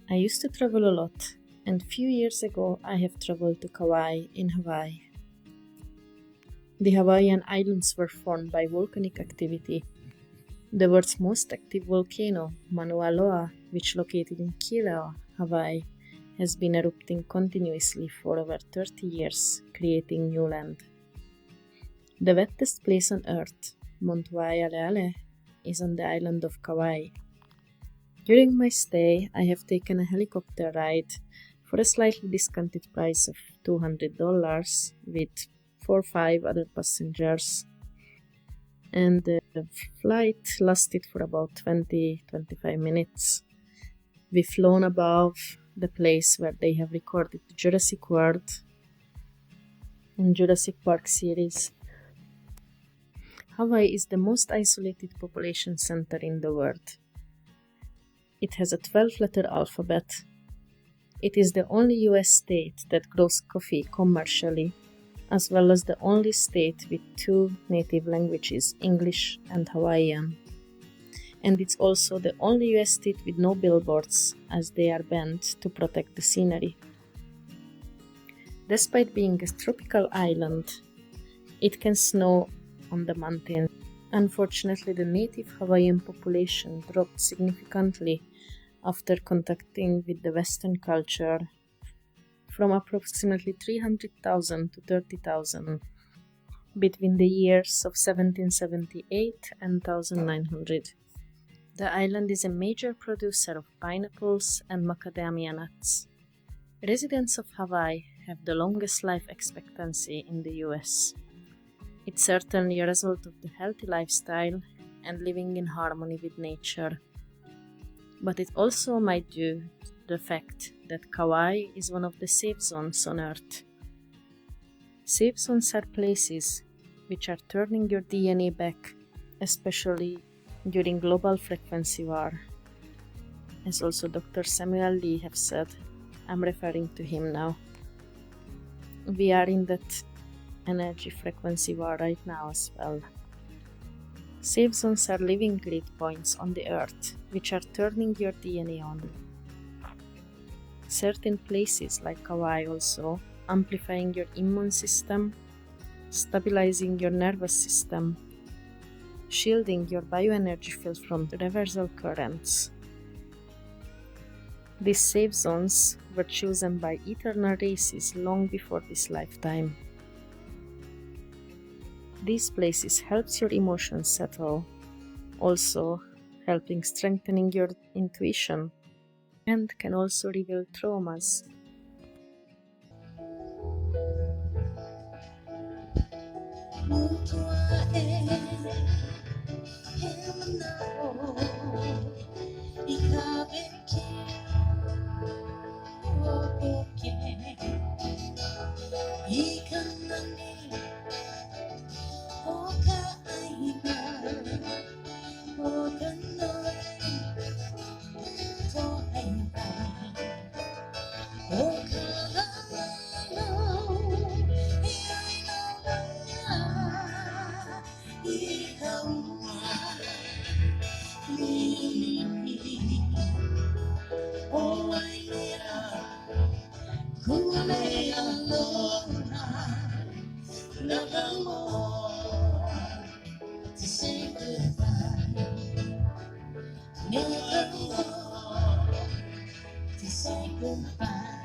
I used to travel a lot, and few years ago I have traveled to Kauai in Hawaii. The Hawaiian Islands were formed by volcanic activity. The world's most active volcano, Mauna Loa, which located in Kilauea, Hawaii, has been erupting continuously for over 30 years, creating new land. The wettest place on Earth, Mount Waialeale, is on the island of Kauai. During my stay, I have taken a helicopter ride for a slightly discounted price of $200 with 4 or 5 other passengers, and the flight lasted for about 20-25 minutes. We've flown above the place where they have recorded the Jurassic World and Jurassic Park series. Hawaii is the most isolated population center in the world. It has a 12-letter alphabet. It is the only US state that grows coffee commercially, as well as the only state with 2 native languages, English and Hawaiian. And it's also the only US state with no billboards, as they are banned to protect the scenery. Despite being a tropical island, it can snow on the mountains. Unfortunately, the native Hawaiian population dropped significantly after contacting with the Western culture, from approximately 300,000 to 30,000 between the years of 1778 and 1900. The island is a major producer of pineapples and macadamia nuts. Residents of Hawaii have the longest life expectancy in the US. It's certainly a result of the healthy lifestyle and living in harmony with nature. But it also might due to the fact that Kauai is one of the safe zones on Earth. Safe zones are places which are turning your DNA back, especially during global frequency war. As also Dr. Samuel Lee have said, I'm referring to him now. We are in that energy frequency war right now as well. Safe zones are living grid points on the Earth, which are turning your DNA on. Certain places like Kauai also, amplifying your immune system, stabilizing your nervous system, shielding your bioenergy field from reversal currents. These safe zones were chosen by eternal races long before this lifetime. These places helps your emotions settle, also helping strengthening your intuition, and can also reveal traumas. Never more to say goodbye.